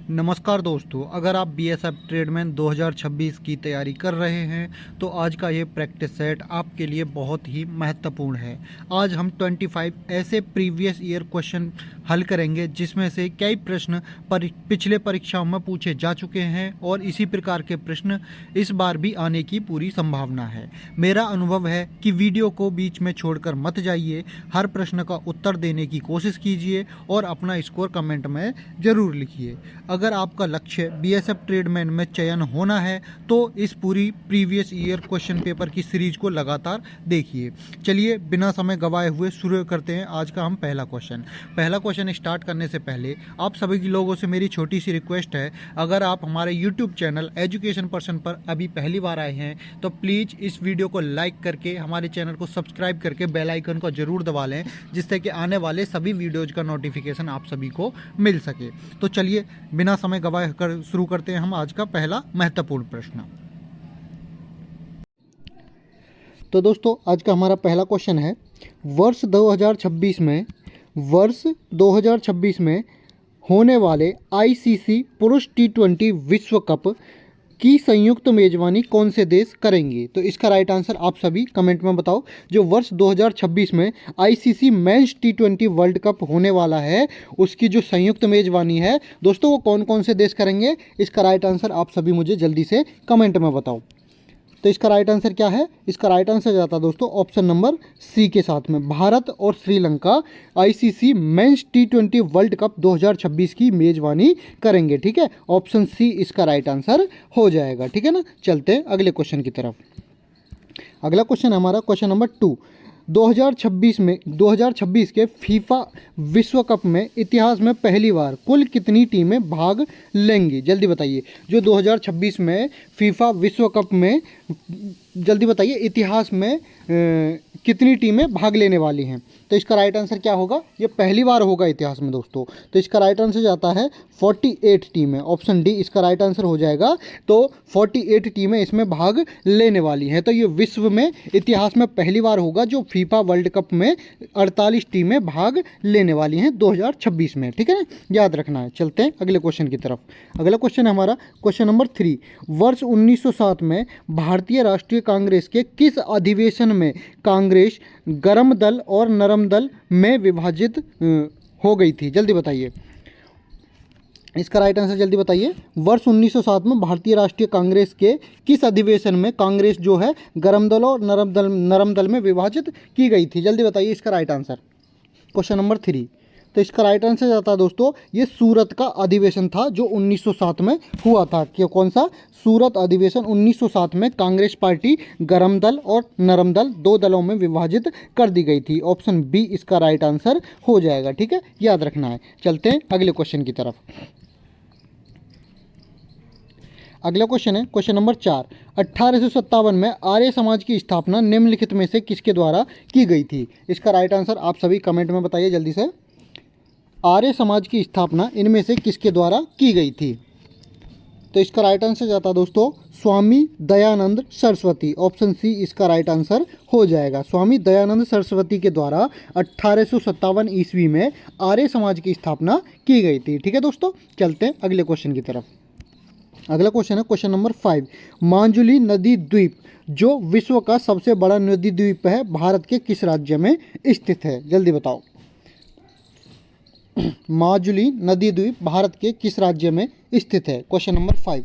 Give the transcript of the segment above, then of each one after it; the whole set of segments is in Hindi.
नमस्कार दोस्तों, अगर आप बीएसएफ ट्रेडमैन 2026 की तैयारी कर रहे हैं तो आज का ये प्रैक्टिस सेट आपके लिए बहुत ही महत्वपूर्ण है। आज हम 25 ऐसे प्रीवियस ईयर क्वेश्चन हल करेंगे जिसमें से कई प्रश्न पिछले परीक्षाओं में पूछे जा चुके हैं और इसी प्रकार के प्रश्न इस बार भी आने की पूरी संभावना है। मेरा अनुभव है कि वीडियो को बीच में छोड़कर मत जाइए, हर प्रश्न का उत्तर देने की कोशिश कीजिए और अपना स्कोर कमेंट में ज़रूर लिखिए। अगर आपका लक्ष्य बीएसएफ ट्रेडमैन में चयन होना है तो इस पूरी प्रीवियस ईयर क्वेश्चन पेपर की सीरीज को लगातार देखिए। चलिए बिना समय गवाए हुए शुरू करते हैं आज का हम पहला क्वेश्चन स्टार्ट करने से पहले आप सभी लोगों से मेरी छोटी सी रिक्वेस्ट है, अगर आप हमारे यूट्यूब चैनल एजुकेशन पर्सन पर अभी पहली बार आए हैं तो प्लीज़ इस वीडियो को लाइक करके हमारे चैनल को सब्सक्राइब करके बेल आइकन को जरूर दबा लें, जिससे कि आने वाले सभी वीडियोज़ का नोटिफिकेशन आप सभी को मिल सके। तो चलिए बिना समय गवाए कर शुरू करते हैं हम आज का पहला महत्वपूर्ण प्रश्न। तो दोस्तों आज का हमारा पहला क्वेश्चन है, वर्ष 2026 में होने वाले आईसीसी पुरुष टी20 विश्व कप की संयुक्त मेजबानी कौन से देश करेंगे? तो इसका राइट आंसर आप सभी कमेंट में बताओ। जो वर्ष 2026 में आईसीसी मेंस टी20 वर्ल्ड कप होने वाला है उसकी जो संयुक्त मेजबानी है दोस्तों वो कौन कौन से देश करेंगे? इसका राइट आंसर आप सभी मुझे जल्दी से कमेंट में बताओ। तो इसका राइट आंसर क्या है? इसका राइट आंसर जाता है दोस्तों ऑप्शन नंबर सी के साथ में, भारत और श्रीलंका आईसीसी मेंस टी20 वर्ल्ड कप 2026 की मेजबानी करेंगे। ठीक है, ऑप्शन सी इसका राइट आंसर हो जाएगा। ठीक है ना, चलते हैं अगले क्वेश्चन की तरफ। अगला क्वेश्चन हमारा क्वेश्चन नंबर 2, 2026 के फीफा विश्व कप में इतिहास में पहली बार कुल कितनी टीमें भाग लेंगी? जल्दी बताइए। जो 2026 में फीफा विश्व कप में, जल्दी बताइए, इतिहास में कितनी टीमें भाग लेने वाली हैं? तो इसका राइट आंसर क्या होगा? ये पहली बार होगा इतिहास में दोस्तों। तो इसका राइट आंसर जाता है 48 टीमें, ऑप्शन डी इसका राइट आंसर हो जाएगा। तो 48 टीमें इसमें भाग लेने वाली हैं। तो ये विश्व में इतिहास में पहली बार होगा जो फीफा वर्ल्ड कप में 48 टीमें भाग लेने वाली हैं 2026 में। ठीक है ना, याद रखना है। चलते हैं अगले क्वेश्चन की तरफ। अगला क्वेश्चन है हमारा क्वेश्चन नंबर 3, वर्ष 1907 में भारतीय राष्ट्रीय कांग्रेस के किस अधिवेशन में कांग्रेस गर्म दल और नरम दल में विभाजित हो गई थी? जल्दी बताइए। इसका राइट आंसर जल्दी बताइए। वर्ष 1907 में भारतीय राष्ट्रीय कांग्रेस के किस अधिवेशन में कांग्रेस जो है गर्म दल और नरम दल में विभाजित की गई थी? जल्दी बताइए इसका राइट आंसर। क्वेश्चन नंबर 3, तो इसका राइट आंसर जाता है दोस्तों, ये सूरत का अधिवेशन था जो 1907 में हुआ था। कि कौन सा? सूरत अधिवेशन 1907 में कांग्रेस पार्टी गर्म दल और नरम दल दो दलों में विभाजित कर दी गई थी। ऑप्शन बी इसका राइट आंसर हो जाएगा। ठीक है, याद रखना है। चलते हैं अगले क्वेश्चन की तरफ। अगला क्वेश्चन है क्वेश्चन नंबर 4, 1857 में आर्य समाज की स्थापना निम्नलिखित में से किसके द्वारा की गई थी? इसका राइट आंसर आप सभी कमेंट में बताइए जल्दी से। आर्य समाज की स्थापना इनमें से किसके द्वारा की गई थी? तो इसका राइट आंसर जाता है दोस्तों स्वामी दयानंद सरस्वती, ऑप्शन सी इसका राइट आंसर हो जाएगा। स्वामी दयानंद सरस्वती के द्वारा 1857 ईस्वी में आर्य समाज की स्थापना की गई थी। ठीक है दोस्तों, चलते हैं अगले क्वेश्चन की तरफ। अगला क्वेश्चन है क्वेश्चन नंबर 5, माजुली नदी द्वीप जो विश्व का सबसे बड़ा नदी द्वीप है भारत के किस राज्य में स्थित है? जल्दी बताओ। माजुली नदी द्वीप भारत के किस राज्य में स्थित है? Question number 5।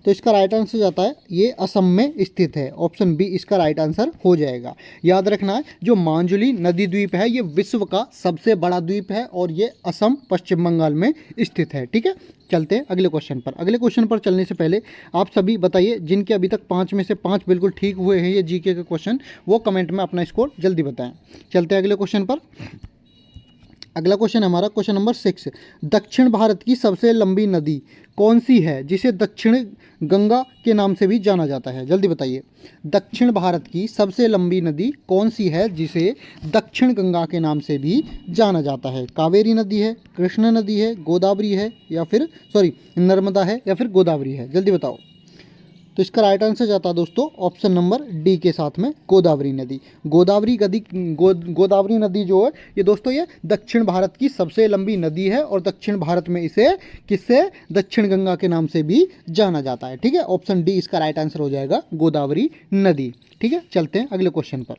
तो इसका राइट आंसर जाता है ये असम में स्थित है। ऑप्शन बी इसका राइट आंसर हो जाएगा। याद रखना है जो माजुली नदी द्वीप है ये विश्व का सबसे बड़ा द्वीप है और ये असम पश्चिम बंगाल में स्थित है। ठीक है, चलते हैं अगले क्वेश्चन पर। अगले क्वेश्चन पर चलने से पहले आप सभी बताइए जिनके अभी तक 5 में से 5 बिल्कुल ठीक हुए हैं ये जीके के क्वेश्चन, वो कमेंट में अपना स्कोर जल्दी बताएं। चलते हैं अगले क्वेश्चन पर। अगला क्वेश्चन है हमारा क्वेश्चन नंबर 6, दक्षिण भारत की सबसे लंबी नदी कौन सी है जिसे दक्षिण गंगा के नाम से भी जाना जाता है? जल्दी बताइए। दक्षिण भारत की सबसे लंबी नदी कौन सी है जिसे दक्षिण गंगा के नाम से भी जाना जाता है? कावेरी नदी है, कृष्णा नदी है, गोदावरी है या फिर नर्मदा है या फिर गोदावरी है? जल्दी बताओ। तो इसका राइट आंसर जाता है दोस्तों ऑप्शन नंबर डी के साथ में गोदावरी नदी। गोदावरी नदी जो है ये दोस्तों ये दक्षिण भारत की सबसे लंबी नदी है और दक्षिण भारत में इसे किससे दक्षिण गंगा के नाम से भी जाना जाता है। ठीक है, ऑप्शन डी इसका राइट आंसर हो जाएगा गोदावरी नदी। ठीक है, चलते हैं अगले क्वेश्चन पर।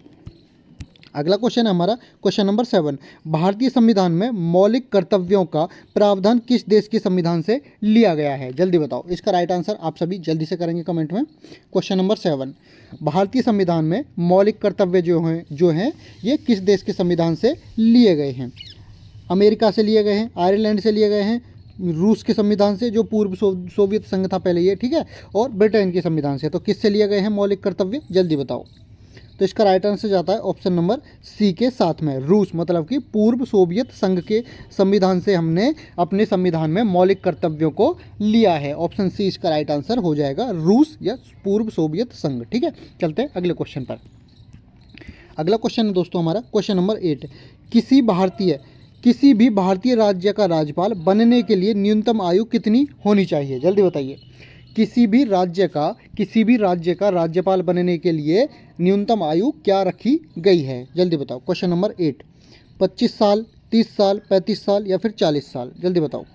अगला क्वेश्चन है हमारा क्वेश्चन नंबर 7। भारतीय संविधान में मौलिक कर्तव्यों का प्रावधान किस देश के संविधान से लिया गया है? जल्दी बताओ, इसका राइट आंसर आप सभी जल्दी से करेंगे कमेंट में। क्वेश्चन नंबर 7, भारतीय संविधान में मौलिक कर्तव्य जो हैं ये किस देश के संविधान से लिए गए हैं? अमेरिका से लिए गए हैं, आयरलैंड से लिए गए हैं, रूस के संविधान से जो पूर्व सोवियत संघ था पहले ये, ठीक है, और ब्रिटेन के संविधान से। तो किससे लिए गए हैं मौलिक कर्तव्य? जल्दी बताओ। तो इसका राइट आंसर जाता है ऑप्शन नंबर सी के साथ में, रूस, मतलब कि पूर्व सोवियत संघ के संविधान से हमने अपने संविधान में मौलिक कर्तव्यों को लिया है। ऑप्शन सी इसका राइट आंसर हो जाएगा, रूस या पूर्व सोवियत संघ। ठीक है, चलते हैं अगले क्वेश्चन पर। अगला क्वेश्चन है दोस्तों हमारा क्वेश्चन नंबर 8। किसी भी भारतीय राज्य का राज्यपाल बनने के लिए न्यूनतम आयु कितनी होनी चाहिए? जल्दी बताइए। किसी भी राज्य का राज्यपाल बनने के लिए न्यूनतम आयु क्या रखी गई है? जल्दी बताओ। क्वेश्चन नंबर 8, 25 साल, 30 साल, 35 साल या फिर 40 साल? जल्दी बताओ।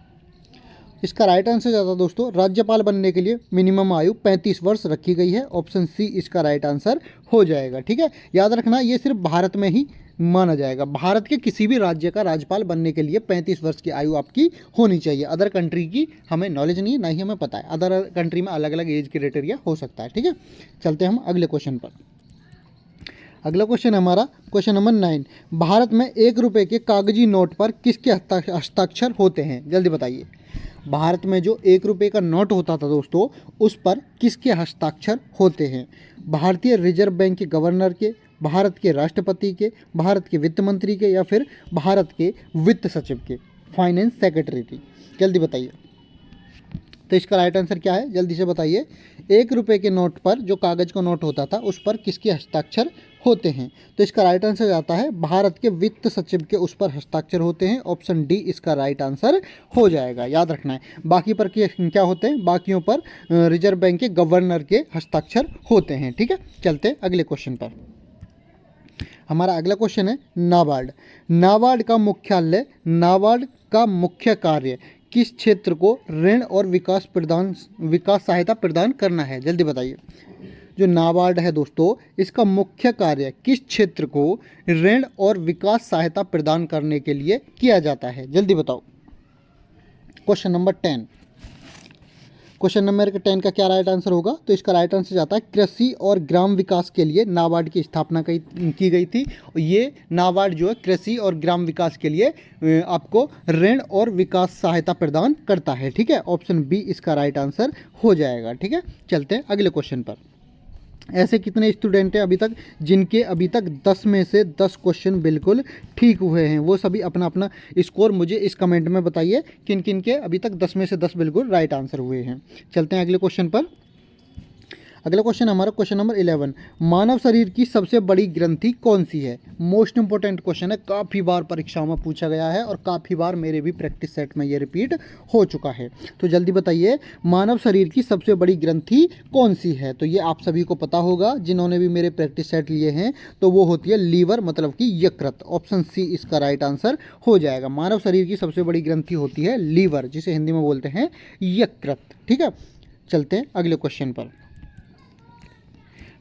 इसका राइट आंसर जाता है दोस्तों, राज्यपाल बनने के लिए मिनिमम आयु 35 वर्ष रखी गई है। ऑप्शन सी इसका राइट आंसर हो जाएगा। ठीक है, याद रखना ये सिर्फ भारत में ही माना जाएगा। भारत के किसी भी राज्य का राज्यपाल बनने के लिए 35 वर्ष की आयु आपकी होनी चाहिए। अदर कंट्री की हमें नॉलेज नहीं है, ना ही हमें पता है। अदर कंट्री में अलग अलग एज क्राइटेरिया हो सकता है। ठीक है, चलते हैं हम अगले क्वेश्चन पर। अगला क्वेश्चन हमारा क्वेश्चन नंबर 9। भारत में 1 रुपये के कागजी नोट पर किसके हस्ताक्षर होते हैं? जल्दी बताइए। भारत में जो 1 रुपये का नोट होता था दोस्तों, उस पर किसके हस्ताक्षर होते हैं? भारतीय रिजर्व बैंक के गवर्नर के, भारत के राष्ट्रपति के, भारत के वित्त मंत्री के या फिर भारत के वित्त सचिव के, फाइनेंस सेक्रेटरी की? जल्दी बताइए। तो इसका राइट आंसर क्या है? जल्दी से बताइए। 1 रुपये के नोट पर, जो कागज़ का नोट होता था, उस पर किसके हस्ताक्षर होते हैं? तो इसका राइट आंसर आता है भारत के वित्त सचिव के उस पर हस्ताक्षर होते हैं। ऑप्शन डी इसका राइट आंसर हो जाएगा। याद रखना है, बाकी पर क्या होते हैं? बाकियों पर रिजर्व बैंक के गवर्नर के हस्ताक्षर होते हैं। ठीक है, चलते हैं अगले क्वेश्चन पर। हमारा अगला क्वेश्चन है नाबार्ड। नाबार्ड का मुख्य कार्य किस क्षेत्र को ऋण और विकास सहायता प्रदान करना है? जल्दी बताइए। जो नाबार्ड है दोस्तों, इसका मुख्य कार्य किस क्षेत्र को ऋण और विकास सहायता प्रदान करने के लिए किया जाता है? जल्दी बताओ। Question number 10। क्वेश्चन नंबर 10 का क्या राइट आंसर होगा? तो इसका राइट आंसर जाता है कृषि और ग्राम विकास के लिए नाबार्ड की स्थापना की गई थी। ये नाबार्ड जो है कृषि और ग्राम विकास के लिए आपको ऋण और विकास सहायता प्रदान करता है। ठीक है, ऑप्शन बी इसका राइट आंसर हो जाएगा। ठीक है, चलते हैं अगले क्वेश्चन पर। ऐसे कितने स्टूडेंट हैं अभी तक जिनके अभी तक 10 में से 10 क्वेश्चन बिल्कुल ठीक हुए हैं? वो सभी अपना अपना स्कोर मुझे इस कमेंट में बताइए, किन किन के अभी तक 10 में से 10 बिल्कुल राइट आंसर हुए हैं। चलते हैं अगले क्वेश्चन पर। अगला क्वेश्चन हमारा क्वेश्चन नंबर 11। मानव शरीर की सबसे बड़ी ग्रंथि कौन सी है? मोस्ट इंपॉर्टेंट क्वेश्चन है, काफ़ी बार परीक्षाओं में पूछा गया है और काफ़ी बार मेरे भी प्रैक्टिस सेट में ये रिपीट हो चुका है। तो जल्दी बताइए, मानव शरीर की सबसे बड़ी ग्रंथि कौन सी है? तो ये आप सभी को पता होगा जिन्होंने भी मेरे प्रैक्टिस सेट लिए हैं। तो वो होती है लीवर, मतलब कि यकृत। ऑप्शन सी इसका राइट आंसर हो जाएगा। मानव शरीर की सबसे बड़ी ग्रंथि होती है लीवर, जिसे हिंदी में बोलते हैं यकृत। ठीक है, चलते हैं अगले क्वेश्चन पर।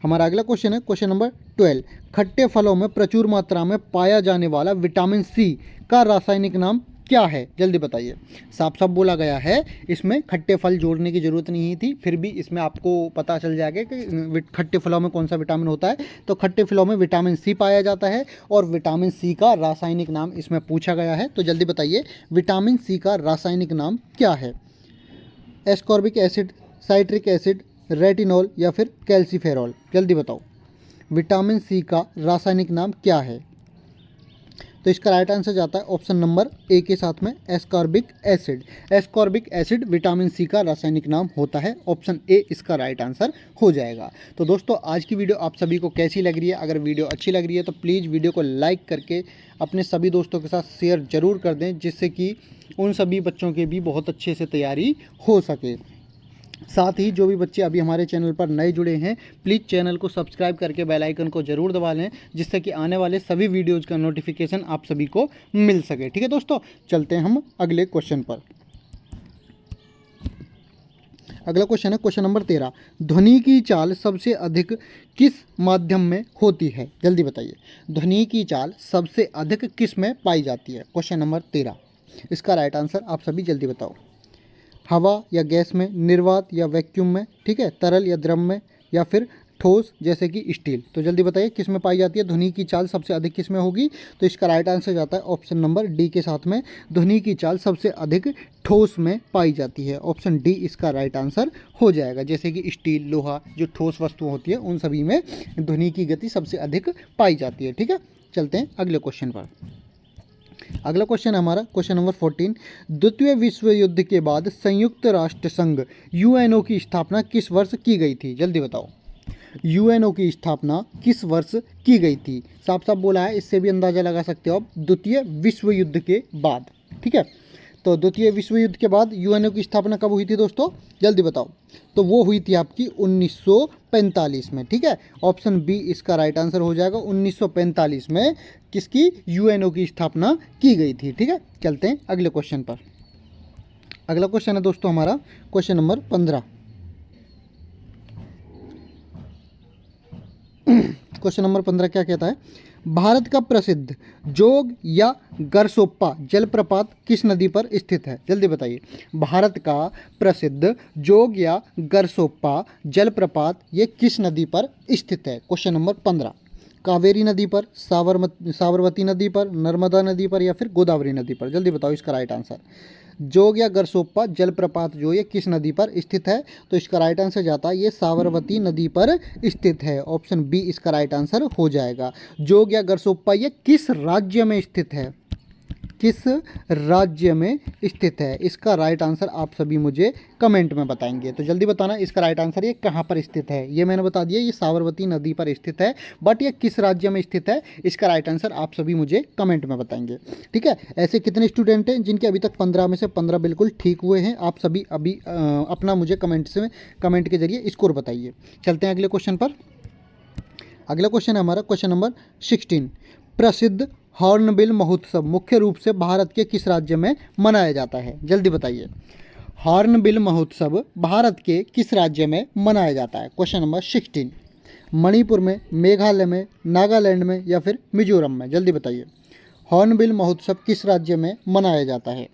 हमारा अगला क्वेश्चन है क्वेश्चन नंबर 12। खट्टे फलों में प्रचुर मात्रा में पाया जाने वाला विटामिन सी का रासायनिक नाम क्या है? जल्दी बताइए। साफ साफ बोला गया है, इसमें खट्टे फल जोड़ने की ज़रूरत नहीं थी, फिर भी इसमें आपको पता चल जाएगा कि खट्टे फलों में कौन सा विटामिन होता है। तो खट्टे फलों में विटामिन सी पाया जाता है और विटामिन सी का रासायनिक नाम इसमें पूछा गया है। तो जल्दी बताइए, विटामिन सी का रासायनिक नाम क्या है? Ascorbic acid, citric acid, retinol या फिर कैल्सीफेरॉल? जल्दी बताओ, विटामिन सी का रासायनिक नाम क्या है? तो इसका राइट आंसर जाता है ऑप्शन नंबर ए के साथ में, ascorbic acid. Ascorbic acid vitamin C का रासायनिक नाम होता है। ऑप्शन ए इसका राइट आंसर हो जाएगा। तो दोस्तों, आज की वीडियो आप सभी को कैसी लग रही है? अगर वीडियो अच्छी लग रही है तो प्लीज़ वीडियो को लाइक करके अपने सभी दोस्तों के साथ शेयर ज़रूर कर दें, जिससे कि उन सभी बच्चों की भी बहुत अच्छे से तैयारी हो सके। साथ ही जो भी बच्चे अभी हमारे चैनल पर नए जुड़े हैं, प्लीज़ चैनल को सब्सक्राइब करके बेल आइकन को ज़रूर दबा लें, जिससे कि आने वाले सभी वीडियोज़ का नोटिफिकेशन आप सभी को मिल सके। ठीक है दोस्तों, चलते हैं हम अगले क्वेश्चन पर। अगला क्वेश्चन है क्वेश्चन नंबर 13। ध्वनि की चाल सबसे अधिक किस माध्यम में होती है? जल्दी बताइए। ध्वनि की चाल सबसे अधिक किस में पाई जाती है? Question number 13। इसका राइट आंसर आप सभी जल्दी बताओ। हवा या गैस में, निर्वात या वैक्यूम में, ठीक है, तरल या द्रव में, या फिर ठोस जैसे कि स्टील। तो जल्दी बताइए किस में पाई जाती है ध्वनि की चाल सबसे अधिक, किस में होगी? तो इसका राइट आंसर जाता है ऑप्शन नंबर डी के साथ में, ध्वनि की चाल सबसे अधिक ठोस में पाई जाती है। ऑप्शन डी इसका राइट आंसर हो जाएगा। जैसे कि स्टील, लोहा, जो ठोस वस्तु होती है उन सभी में ध्वनि की गति सबसे अधिक पाई जाती है। ठीक है, चलते हैं अगले क्वेश्चन पर। अगला क्वेश्चन है हमारा क्वेश्चन नंबर 14। द्वितीय विश्व युद्ध के बाद संयुक्त राष्ट्र संघ यूएनओ की स्थापना किस वर्ष की गई थी? जल्दी बताओ। यूएनओ की स्थापना किस वर्ष की गई थी? साफ साफ बोला है, इससे भी अंदाजा लगा सकते हो आप, द्वितीय विश्व युद्ध के बाद। ठीक है, तो द्वितीय विश्व युद्ध के बाद यूएनओ की स्थापना कब हुई थी दोस्तों? जल्दी बताओ। तो वो हुई थी आपकी 1945 में। ठीक है, ऑप्शन बी इसका राइट आंसर हो जाएगा। 1945 में किसकी यूएनओ की स्थापना की गई थी। ठीक है, चलते हैं अगले क्वेश्चन पर। अगला क्वेश्चन है दोस्तों हमारा क्वेश्चन नंबर 15। क्वेश्चन नंबर 15 क्या कहता है? भारत का प्रसिद्ध जोग या गरसोप्पा जलप्रपात किस नदी पर स्थित है? जल्दी बताइए। भारत का प्रसिद्ध जोग या गरसोप्पा जलप्रपात ये किस नदी पर स्थित है? Question number 15। कावेरी नदी पर, साबरमती नदी पर, नर्मदा नदी पर, या फिर गोदावरी नदी पर? जल्दी बताओ इसका राइट आंसर। जोग या गरसोप्पा जलप्रपात जो ये किस नदी पर स्थित है? तो इसका राइट आंसर जाता है ये साबरमती नदी पर स्थित है। ऑप्शन बी इसका राइट आंसर हो जाएगा। जोग या गरसोप्पा ये किस राज्य में स्थित है? किस राज्य में स्थित है? इसका राइट आंसर आप सभी मुझे कमेंट में बताएंगे। तो जल्दी बताना इसका राइट आंसर ये कहाँ पर स्थित है। ये मैंने बता दिया, ये साबरमती नदी पर स्थित है, बट ये किस राज्य में स्थित है इसका राइट आंसर आप सभी मुझे कमेंट में बताएंगे। ठीक है, ऐसे कितने स्टूडेंट हैं जिनके अभी तक 15 में से 15 बिल्कुल ठीक हुए हैं? आप सभी अभी अपना मुझे कमेंट के जरिए स्कोर बताइए। चलते हैं अगले क्वेश्चन पर। अगला क्वेश्चन है हमारा क्वेश्चन नंबर 16। प्रसिद्ध हॉर्नबिल महोत्सव मुख्य रूप से भारत के किस राज्य में मनाया जाता है? जल्दी बताइए। हॉर्नबिल महोत्सव भारत के किस राज्य में मनाया जाता है? Question number 16। मणिपुर में, मेघालय में, नागालैंड में, या फिर मिजोरम में? जल्दी बताइए। हॉर्नबिल महोत्सव किस राज्य में मनाया जाता है?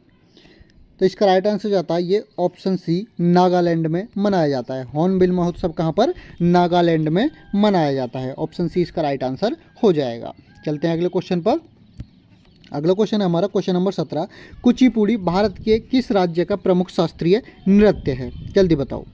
तो इसका राइट आंसर जाता है ये ऑप्शन सी, नागालैंड में मनाया जाता है। हॉर्नबिल महोत्सव कहाँ पर? नागालैंड में मनाया जाता है। ऑप्शन सी इसका राइट आंसर हो जाएगा। चलते हैं अगले क्वेश्चन पर। अगला क्वेश्चन है हमारा क्वेश्चन नंबर 17। कुचिपुड़ी भारत के किस राज्य का प्रमुख शास्त्रीय नृत्य है? जल्दी बताओ।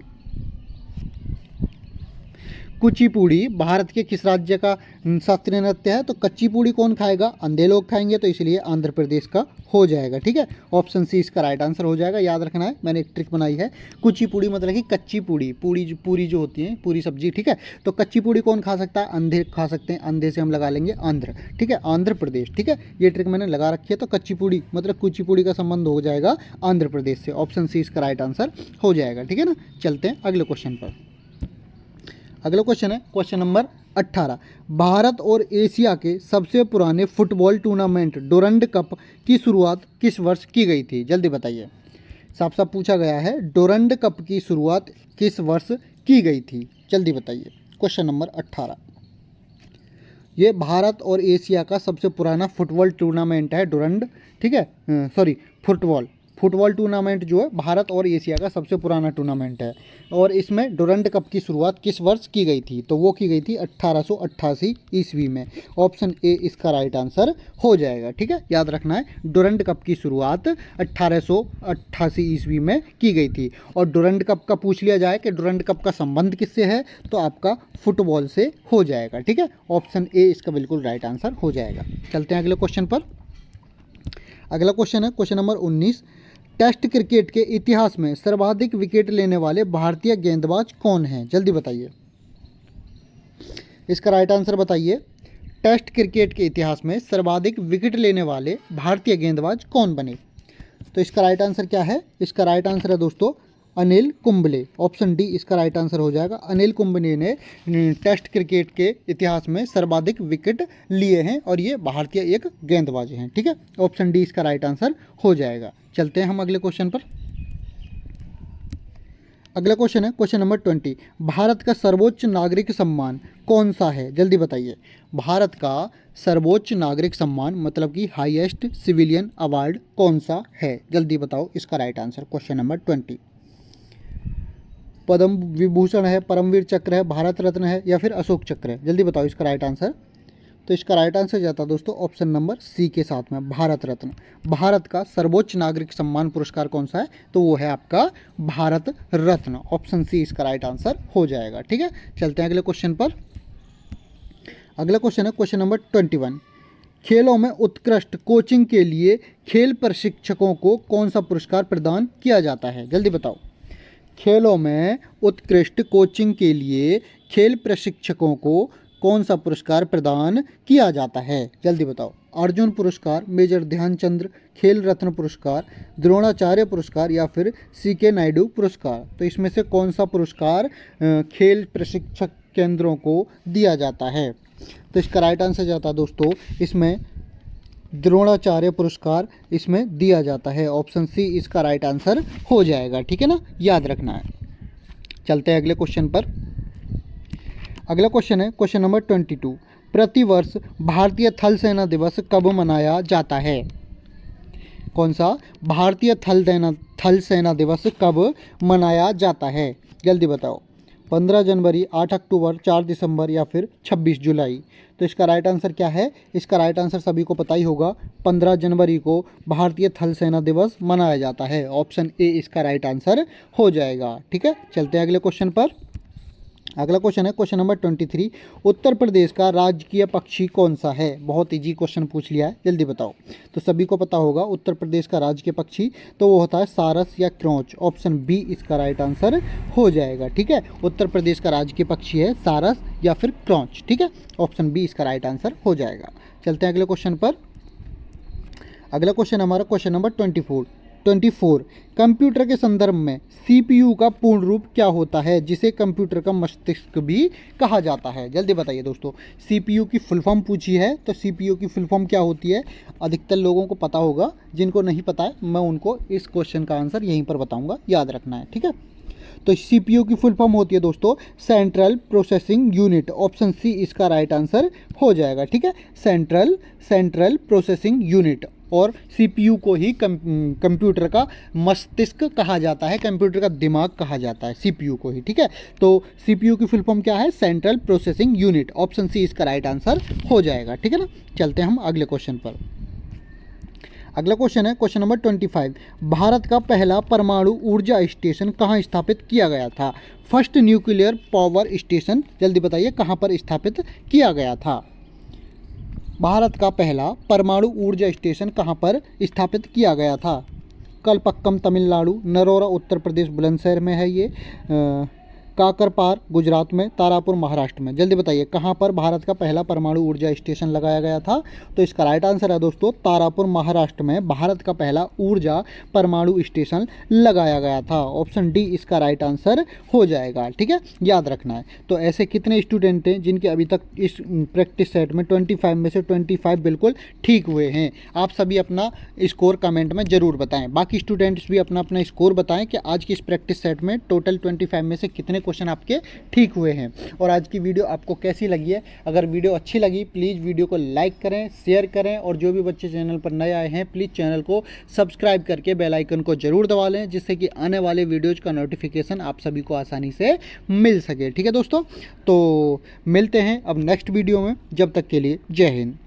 कुचिपुड़ी भारत के किस राज्य का शास्त्रीय नृत्य है? तो कच्ची पूड़ी कौन खाएगा? अंधे लोग खाएंगे, तो इसलिए आंध्र प्रदेश का हो जाएगा। ठीक है, ऑप्शन सी इसका राइट आंसर हो जाएगा। याद रखना है, मैंने एक ट्रिक बनाई है। कुचिपुड़ी मतलब कि कच्ची पूड़ी, पूरी जो होती है, पूरी सब्जी। ठीक है, तो कच्ची पूड़ी कौन खा सकता है? अंधे खा सकते हैं। अंधे से हम लगा लेंगे आंध्र। ठीक है, आंध्र प्रदेश। ठीक है, ये ट्रिक मैंने लगा रखी है। तो कच्ची पूड़ी मतलब कुचिपुड़ी का संबंध हो जाएगा आंध्र प्रदेश से। ऑप्शन सी इसका राइट आंसर हो जाएगा। ठीक है ना, चलते हैं अगले क्वेश्चन पर। अगला क्वेश्चन है क्वेश्चन नंबर 18। भारत और एशिया के सबसे पुराने फुटबॉल टूर्नामेंट डोरंड कप की शुरुआत किस वर्ष की गई थी? जल्दी बताइए। साफ साफ पूछा गया है, डोरंड कप की शुरुआत किस वर्ष की गई थी? जल्दी बताइए। Question number 18। ये भारत और एशिया का सबसे पुराना फुटबॉल टूर्नामेंट है डोरंड। ठीक है, सॉरी, फुटबॉल टूर्नामेंट जो है भारत और एशिया का सबसे पुराना टूर्नामेंट है, और इसमें डोरंड कप की शुरुआत किस वर्ष की गई थी? तो वो की गई थी 1888 ईस्वी में। ऑप्शन ए इसका राइट आंसर हो जाएगा। ठीक है, याद रखना है, डोरंड कप की शुरुआत 1888 ईस्वी में की गई थी। और डोरंड कप का पूछ लिया जाए कि डोरंड कप का संबंध किससे है, तो आपका फुटबॉल से हो जाएगा। ठीक है, ऑप्शन ए इसका बिल्कुल राइट आंसर हो जाएगा। चलते हैं अगले क्वेश्चन पर। अगला क्वेश्चन है क्वेश्चन नंबर 19। टेस्ट क्रिकेट के इतिहास में सर्वाधिक विकेट लेने वाले भारतीय गेंदबाज कौन हैं? जल्दी बताइए। इसका राइट आंसर बताइए। टेस्ट क्रिकेट के इतिहास में सर्वाधिक विकेट लेने वाले भारतीय गेंदबाज कौन बने? तो इसका राइट आंसर क्या है? इसका राइट आंसर है दोस्तों अनिल कुंबले। ऑप्शन डी इसका राइट आंसर हो जाएगा। अनिल कुंबले ने टेस्ट क्रिकेट के इतिहास में सर्वाधिक विकेट लिए हैं और ये भारतीय एक गेंदबाज हैं। ठीक है, ऑप्शन डी इसका राइट आंसर हो जाएगा। चलते हैं हम अगले क्वेश्चन पर। अगला क्वेश्चन है क्वेश्चन नंबर 20। भारत का सर्वोच्च नागरिक सम्मान कौन सा है? जल्दी बताइए। भारत का सर्वोच्च नागरिक सम्मान मतलब कि हाईएस्ट सिविलियन अवार्ड कौन सा है? जल्दी बताओ इसका right answer. Question number 20। Padma Vibhushan है, परमवीर चक्र है, भारत रत्न है या फिर अशोक चक्र है? जल्दी बताओ इसका राइट आंसर। तो इसका राइट आंसर जाता है दोस्तों ऑप्शन नंबर सी के साथ में, भारत रत्न। भारत का सर्वोच्च नागरिक सम्मान पुरस्कार कौन सा है? तो वो है आपका भारत रत्न। ऑप्शन सी इसका राइट आंसर हो जाएगा। ठीक है, चलते हैं अगले क्वेश्चन पर। अगला क्वेश्चन है क्वेश्चन नंबर 21। खेलों में उत्कृष्ट कोचिंग के लिए खेल प्रशिक्षकों को कौन सा पुरस्कार प्रदान किया जाता है? जल्दी बताओ। खेलों में उत्कृष्ट कोचिंग के लिए खेल प्रशिक्षकों को कौन सा पुरस्कार प्रदान किया जाता है? जल्दी बताओ। अर्जुन पुरस्कार, मेजर ध्यानचंद्र खेल रत्न पुरस्कार, द्रोणाचार्य पुरस्कार या फिर सीके नायडू पुरस्कार? तो इसमें से कौन सा पुरस्कार खेल प्रशिक्षक केंद्रों को दिया जाता है? तो इसका राइट आंसर जाता है दोस्तों इसमें द्रोणाचार्य पुरस्कार इसमें दिया जाता है। ऑप्शन सी इसका राइट आंसर हो जाएगा। ठीक है ना, याद रखना है। चलते हैं अगले क्वेश्चन पर। अगला क्वेश्चन है क्वेश्चन नंबर 22। प्रतिवर्ष भारतीय थल सेना दिवस कब मनाया जाता है? कौन सा भारतीय थल सेना दिवस कब मनाया जाता है? जल्दी बताओ। 15 जनवरी, 8 अक्टूबर, 4 दिसंबर या फिर 26 जुलाई? तो इसका राइट आंसर क्या है? इसका राइट आंसर सभी को पता ही होगा। 15 जनवरी को भारतीय थल सेना दिवस मनाया जाता है। ऑप्शन ए इसका राइट आंसर हो जाएगा। ठीक है, चलते हैं अगले क्वेश्चन पर। अगला क्वेश्चन है क्वेश्चन नंबर 23। उत्तर प्रदेश का राजकीय पक्षी कौन सा है? बहुत इजी क्वेश्चन पूछ लिया है, जल्दी बताओ। तो सभी को पता होगा उत्तर प्रदेश का राजकीय पक्षी तो वो होता है सारस या क्रोंच। ऑप्शन बी इसका राइट आंसर हो जाएगा। ठीक है, उत्तर प्रदेश का राजकीय पक्षी है सारस या फिर क्रोंच। ठीक है, ऑप्शन बी इसका राइट आंसर हो जाएगा। चलते हैं अगले क्वेश्चन पर। अगला क्वेश्चन हमारा क्वेश्चन नंबर 24। कंप्यूटर के संदर्भ में सीपीयू का पूर्ण रूप क्या होता है, जिसे कंप्यूटर का मस्तिष्क भी कहा जाता है? जल्दी बताइए दोस्तों। सीपीयू की फुल फॉर्म पूछी है, तो सीपीयू की फुल फॉर्म क्या होती है? अधिकतर लोगों को पता होगा, जिनको नहीं पता है मैं उनको इस क्वेश्चन का आंसर यहीं पर बताऊंगा, याद रखना है। ठीक है, तो सीपीयू की फुल फॉर्म होती है दोस्तों central processing unit. Option C इसका राइट आंसर हो जाएगा। ठीक है, सेंट्रल प्रोसेसिंग यूनिट। और सीपीयू को ही कंप्यूटर का मस्तिष्क कहा जाता है, कंप्यूटर का दिमाग कहा जाता है सीपीयू को ही। ठीक है, तो सीपीयू की फुल फॉर्म क्या है? Central processing unit. Option C इसका राइट आंसर हो जाएगा। ठीक है ना, चलते हैं हम अगले क्वेश्चन पर। अगला क्वेश्चन है क्वेश्चन नंबर 25। भारत का पहला परमाणु ऊर्जा स्टेशन कहाँ स्थापित किया गया था? फर्स्ट न्यूक्लियर पावर स्टेशन, जल्दी बताइए कहाँ पर स्थापित किया गया था? भारत का पहला परमाणु ऊर्जा स्टेशन कहाँ पर स्थापित किया गया था? कलपक्कम तमिलनाडु, नरोरा उत्तर प्रदेश बुलंदशहर में है ये, काकरपार गुजरात में, तारापुर महाराष्ट्र में? जल्दी बताइए कहाँ पर भारत का पहला परमाणु ऊर्जा स्टेशन लगाया गया था? तो इसका राइट आंसर है दोस्तों तारापुर महाराष्ट्र में भारत का पहला ऊर्जा परमाणु स्टेशन लगाया गया था। ऑप्शन डी इसका राइट आंसर हो जाएगा। ठीक है, याद रखना है। तो ऐसे कितने स्टूडेंट हैं जिनके अभी तक इस प्रैक्टिस सेट में 25 में से 25 बिल्कुल ठीक हुए हैं? आप सभी अपना स्कोर कमेंट में ज़रूर बताएं। बाकी स्टूडेंट्स भी अपना अपना स्कोर बताएं कि आज की इस प्रैक्टिस सेट में टोटल 25 में से कितने क्वेश्चन आपके ठीक हुए हैं। और आज की वीडियो आपको कैसी लगी है? अगर वीडियो अच्छी लगी प्लीज़ वीडियो को लाइक करें, शेयर करें, और जो भी बच्चे चैनल पर नए आए हैं प्लीज़ चैनल को सब्सक्राइब करके बेल आइकन को जरूर दबा लें, जिससे कि आने वाले वीडियोज़ का नोटिफिकेशन आप सभी को आसानी से मिल सके। ठीक है दोस्तों, तो मिलते हैं अब नेक्स्ट वीडियो में। जब तक के लिए जय हिंद।